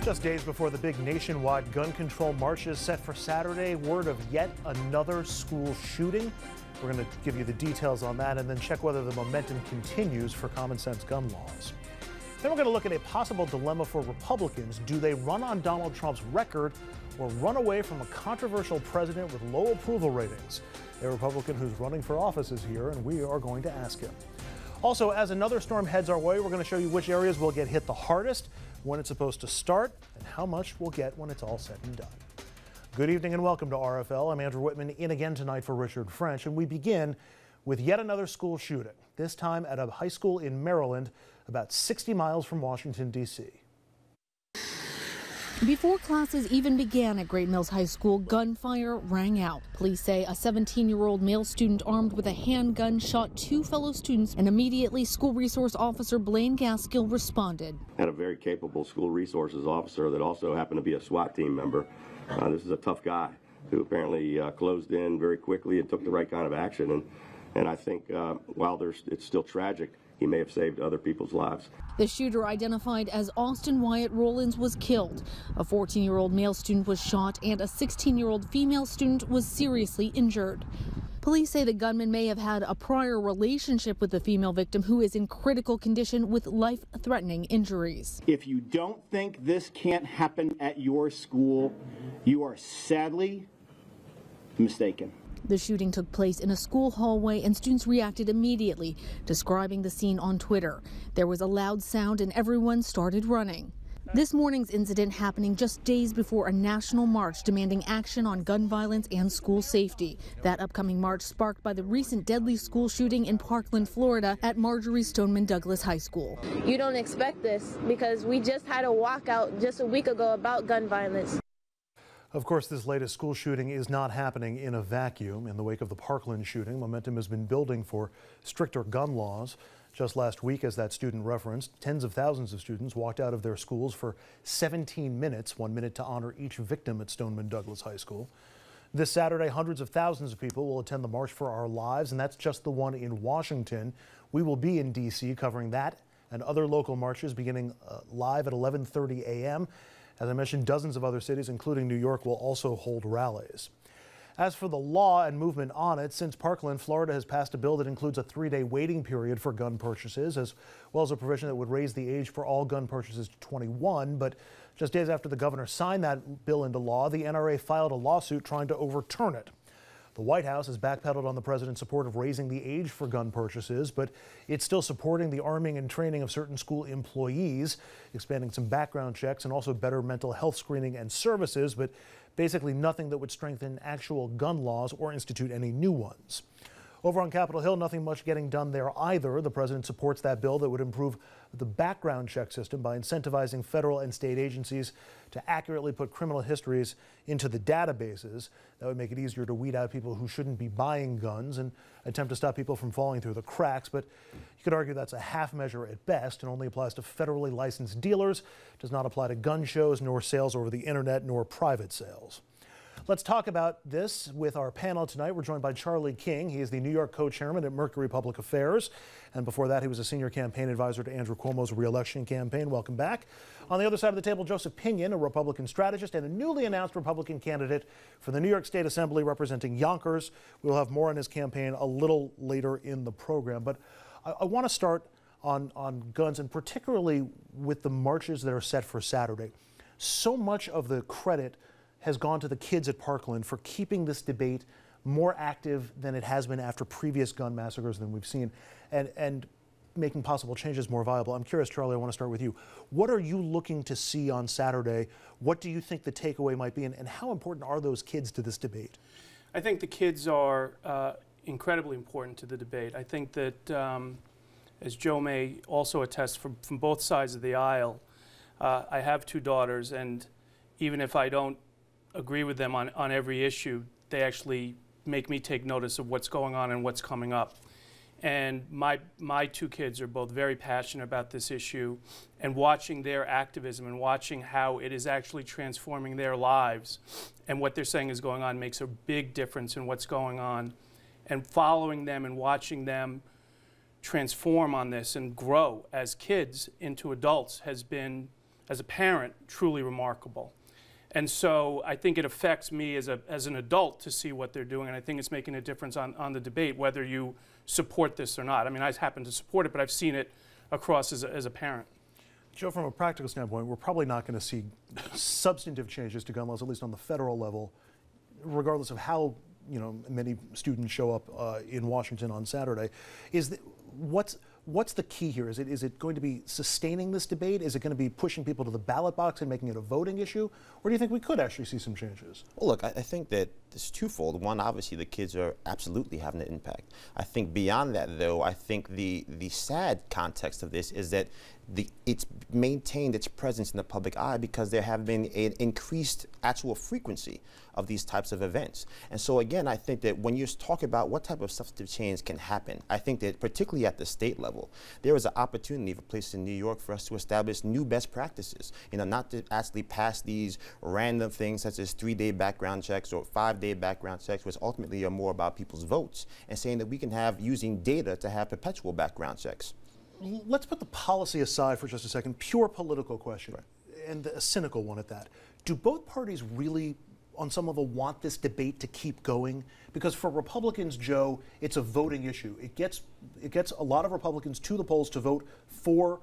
Just days before the big nationwide gun control march is set for Saturday, word of yet another school shooting. We're going to give you the details on that and then check whether the momentum continues for common sense gun laws. Then we're going to look at a possible dilemma for Republicans. Do they run on Donald Trump's record or run away from a controversial president with low approval ratings? A Republican who's running for office is here, and we are going to ask him. Also, as another storm heads our way, we're going to show you which areas will get hit the hardest, when it's supposed to start, and how much we'll get when it's all said and done. Good evening and welcome to RFL. I'm Andrew Whitman, in again tonight for Richard French, and we begin with yet another school shooting, this time at a high school in Maryland, about 60 miles from Washington, D.C. Before classes even began at Great Mills High School, gunfire rang out. Police say a 17-year-old male student armed with a handgun shot two fellow students, and immediately school resource officer Blaine Gaskill responded. Had a very capable school resources officer that also happened to be a SWAT team member. This is a tough guy who apparently closed in very quickly and took the right kind of action. And I think while it's still tragic, he may have saved other people's lives. The shooter, identified as Austin Wyatt Rollins, was killed. A 14-year-old male student was shot and a 16-year-old female student was seriously injured. Police say the gunman may have had a prior relationship with the female victim, who is in critical condition with life-threatening injuries. If you don't think this can't happen at your school, you are sadly mistaken. The shooting took place in a school hallway, and students reacted immediately, describing the scene on Twitter. There was a loud sound and everyone started running. This morning's incident happening just days before a national march demanding action on gun violence and school safety. That upcoming march sparked by the recent deadly school shooting in Parkland, Florida at Marjorie Stoneman Douglas High School. You don't expect this because we just had a walkout just a week ago about gun violence. Of course, this latest school shooting is not happening in a vacuum. In the wake of the Parkland shooting, momentum has been building for stricter gun laws. Just last week, as that student referenced, tens of thousands of students walked out of their schools for 17 minutes, 1 minute to honor each victim at Stoneman Douglas High School. This Saturday, hundreds of thousands of people will attend the March for Our Lives, and that's just the one in Washington. We will be in D.C. covering that and other local marches beginning live at 11:30 a.m. As I mentioned, dozens of other cities, including New York, will also hold rallies. As for the law and movement on it, since Parkland, Florida has passed a bill that includes a 3-day waiting period for gun purchases, as well as a provision that would raise the age for all gun purchases to 21. But just days after the governor signed that bill into law, the NRA filed a lawsuit trying to overturn it. The White House has backpedaled on the president's support of raising the age for gun purchases, but it's still supporting the arming and training of certain school employees, expanding some background checks and also better mental health screening and services, but basically nothing that would strengthen actual gun laws or institute any new ones. Over on Capitol Hill, nothing much getting done there either. The president supports that bill that would improve the background check system by incentivizing federal and state agencies to accurately put criminal histories into the databases. That would make it easier to weed out people who shouldn't be buying guns and attempt to stop people from falling through the cracks. But you could argue that's a half measure at best and only applies to federally licensed dealers, does not apply to gun shows, nor sales over the internet, nor private sales. Let's talk about this with our panel tonight. We're joined by Charlie King. He is the New York co-chairman at Mercury Public Affairs. And before that, he was a senior campaign advisor to Andrew Cuomo's re-election campaign. Welcome back. On the other side of the table, Joseph Pinion, a Republican strategist and a newly announced Republican candidate for the New York State Assembly representing Yonkers. We'll have more on his campaign a little later in the program. But I want to start on guns, and particularly with the marches that are set for Saturday. So much of the credit has gone to the kids at Parkland for keeping this debate more active than it has been after previous gun massacres than we've seen, and making possible changes more viable. I'm curious, Charlie, I want to start with you. What are you looking to see on Saturday? What do you think the takeaway might be, and how important are those kids to this debate? I think the kids are incredibly important to the debate. I think that, as Joe may also attest from both sides of the aisle, I have two daughters, and even if I don't agree with them on every issue, they actually make me take notice of what's going on and what's coming up. And my two kids are both very passionate about this issue, and watching their activism and watching how it is actually transforming their lives and what they're saying is going on makes a big difference in what's going on. And following them and watching them transform on this and grow as kids into adults has been as a parent, truly remarkable. And so I think it affects me as an adult to see what they're doing, and I think it's making a difference on the debate, whether you support this or not. I mean, I happen to support it, but I've seen it across as a parent. Joe, from a practical standpoint, we're probably not going to see substantive changes to gun laws, at least on the federal level, regardless of how many students show up in Washington on Saturday. What's the key here? Is it going to be sustaining this debate? Is it going to be pushing people to the ballot box and making it a voting issue? Or do you think we could actually see some changes? Well, look, I think that it's twofold. One, obviously, the kids are absolutely having an impact. I think beyond that, though, I think the sad context of this is that it's maintained its presence in the public eye because there have been an increased actual frequency of these types of events. And so again, I think that when you talk about what type of substantive change can happen, I think that particularly at the state level, there is an opportunity for places in New York for us to establish new best practices, not to actually pass these random things such as 3-day background checks or 5-day background checks, which ultimately are more about people's votes, and saying that we can have, using data, to have perpetual background checks. Let's put the policy aside for just a second. Pure political question, and a cynical one at that. Do both parties really, on some level, want this debate to keep going? Because for Republicans, Joe, it's a voting issue. It gets a lot of Republicans to the polls to vote for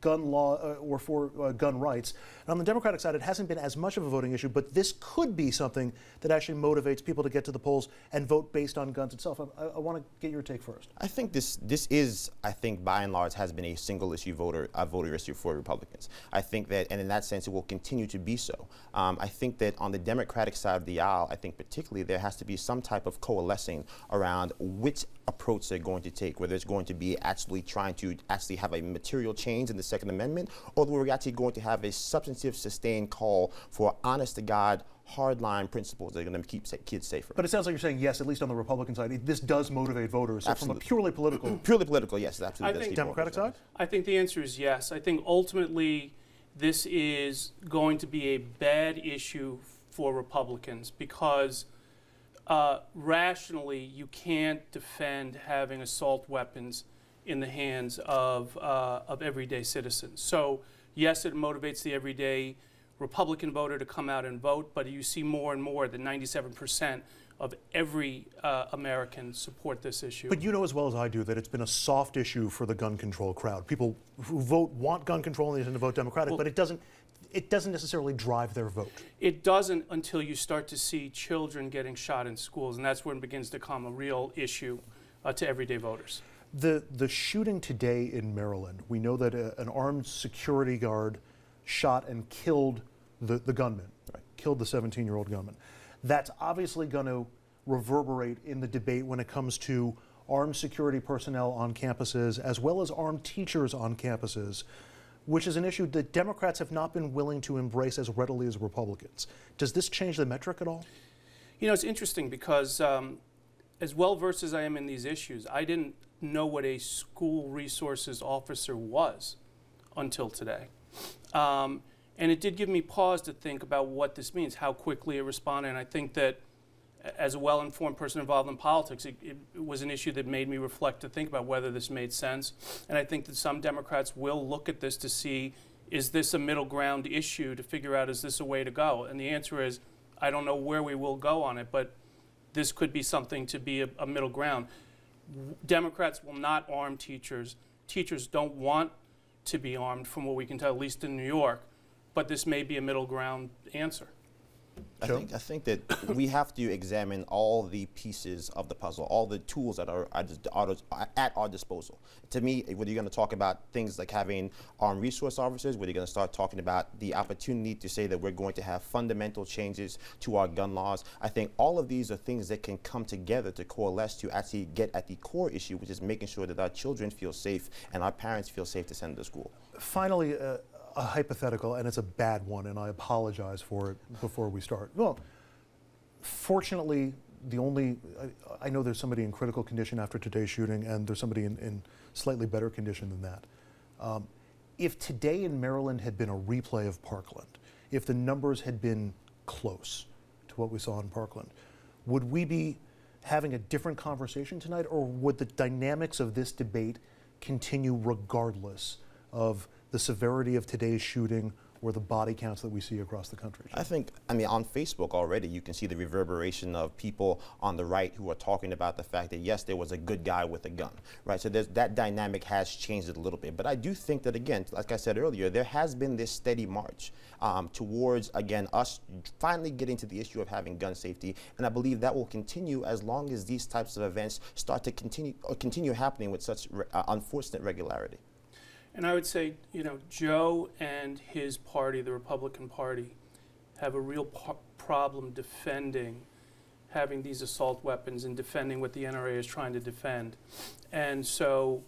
gun law or for gun rights. And on the Democratic side, it hasn't been as much of a voting issue, but this could be something that actually motivates people to get to the polls and vote based on guns itself. I want to get your take first. I think this is, I think, by and large, has been a single issue voter issue for Republicans. I think that, and in that sense, it will continue to be so. I think that on the Democratic side of the aisle, I think particularly there has to be some type of coalescing around which approach they're going to take, whether it's going to be actually trying to have a material change in the Second Amendment, or we're actually going to have a substantive, sustained call for honest-to-God, hardline principles that are going to keep kids safer. But it sounds like you're saying yes, at least on the Republican side, this does motivate voters. So from a purely political... Purely political, yes, absolutely. I think Democratic side? I think the answer is yes. I think ultimately this is going to be a bad issue for Republicans because rationally you can't defend having assault weapons in the hands of everyday citizens. So yes, it motivates the everyday Republican voter to come out and vote, but you see more and more that 97% of every American support this issue. But you know as well as I do that it's been a soft issue for the gun control crowd. People who vote want gun control and they tend to vote Democratic, but it doesn't necessarily drive their vote. It doesn't until you start to see children getting shot in schools, and that's when it begins to become a real issue to everyday voters. The shooting today in Maryland, we know that an armed security guard shot and killed the gunman, killed the 17-year-old gunman. That's obviously going to reverberate in the debate when it comes to armed security personnel on campuses as well as armed teachers on campuses, which is an issue that Democrats have not been willing to embrace as readily as Republicans. Does this change the metric at all? You know, it's interesting because as well-versed as I am in these issues, I didn't know what a school resources officer was until today. And it did give me pause to think about what this means, how quickly it responded. And I think that as a well-informed person involved in politics, it was an issue that made me reflect to think about whether this made sense. And I think that some Democrats will look at this to see, is this a middle ground issue to figure out, is this a way to go? And the answer is, I don't know where we will go on it, but this could be something to be a middle ground. Democrats will not arm teachers. Teachers don't want to be armed, from what we can tell, at least in New York. But this may be a middle ground answer. I think that we have to examine all the pieces of the puzzle, all the tools that are at our disposal. To me, whether you're going to talk about things like having armed resource officers, whether you're going to start talking about the opportunity to say that we're going to have fundamental changes to our gun laws, I think all of these are things that can come together to coalesce to actually get at the core issue, which is making sure that our children feel safe and our parents feel safe to send them to school. Finally, a hypothetical, and it's a bad one, and I apologize for it before we start. Well, fortunately, I know there's somebody in critical condition after today's shooting, and there's somebody in slightly better condition than that. If today in Maryland had been a replay of Parkland, if the numbers had been close to what we saw in Parkland, would we be having a different conversation tonight, or would the dynamics of this debate continue regardless of the severity of today's shooting or the body counts that we see across the country? I mean, on Facebook already, you can see the reverberation of people on the right who are talking about the fact that, yes, there was a good guy with a gun, right? So that dynamic has changed it a little bit. But I do think that, again, like I said earlier, there has been this steady march towards, again, us finally getting to the issue of having gun safety. And I believe that will continue as long as these types of events start to continue happening with such unfortunate regularity. And I would say, you know, Joe and his party, the Republican Party, have a real problem defending having these assault weapons and defending what the NRA is trying to defend. And so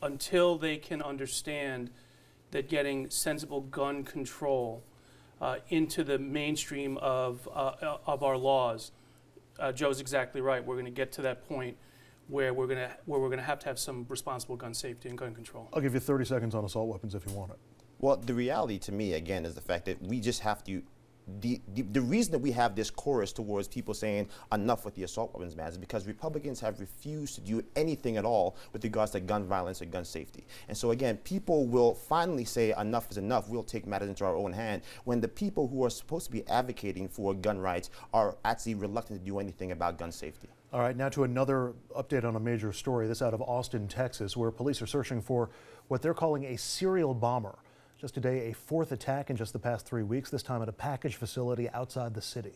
until they can understand that getting sensible gun control into the mainstream of our laws, Joe's exactly right. We're going to get to that point where we're going to have some responsible gun safety and gun control. I'll give you 30 seconds on assault weapons if you want it. Well, the reality to me, again, is the fact that we just have to, the reason that we have this chorus towards people saying enough with the assault weapons ban is because Republicans have refused to do anything at all with regards to gun violence and gun safety. And so again, people will finally say enough is enough, we'll take matters into our own hand, when the people who are supposed to be advocating for gun rights are actually reluctant to do anything about gun safety. All right, now to another update on a major story, this out of Austin, Texas, where police are searching for what they're calling a serial bomber. Just today, a fourth attack in just the past 3 weeks, this time at a package facility outside the city.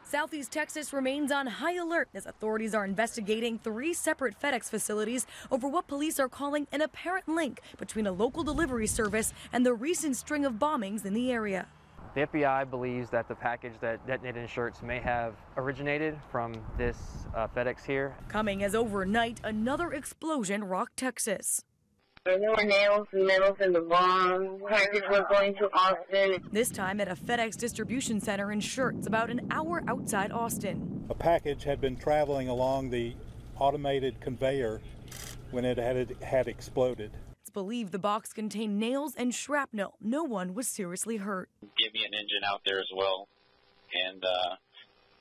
Southeast Texas remains on high alert as authorities are investigating 3 separate FedEx facilities over what police are calling an apparent link between a local delivery service and the recent string of bombings in the area. The FBI believes that the package that detonated in Schertz may have originated from this FedEx here. Coming as overnight, another explosion rocked Texas. There were nails and metals in the bomb. Package was going to Austin. This time at a FedEx distribution center in Schertz, about an hour outside Austin. A package had been traveling along the automated conveyor when it had exploded. It's believed the box contained nails and shrapnel. No one was seriously hurt. Give me an engine out there as well, and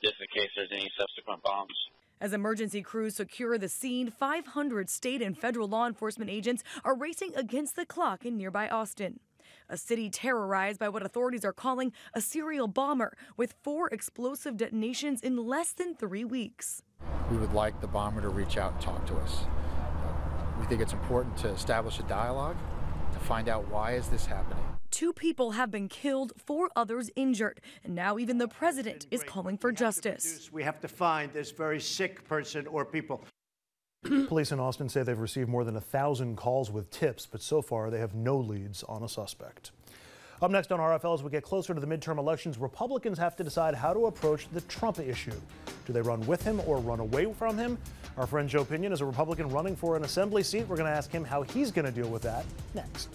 just in case there's any subsequent bombs. As emergency crews secure the scene, 500 state and federal law enforcement agents are racing against the clock in nearby Austin. A city terrorized by what authorities are calling a serial bomber, with 4 explosive detonations in less than 3 weeks. We would like the bomber to reach out and talk to us. We think it's important to establish a dialogue to find out why is this happening. 2 people have been killed, 4 others injured, and now even the president is calling for justice. We have to find this very sick person or people. Police in Austin say they've received more than 1,000 calls with tips, but so far they have no leads on a suspect. Up next on RFL, as we get closer to the midterm elections, Republicans have to decide how to approach the Trump issue. Do they run with him or run away from him? Our friend Joe Pinion is a Republican running for an assembly seat. We're going to ask him how he's going to deal with that next.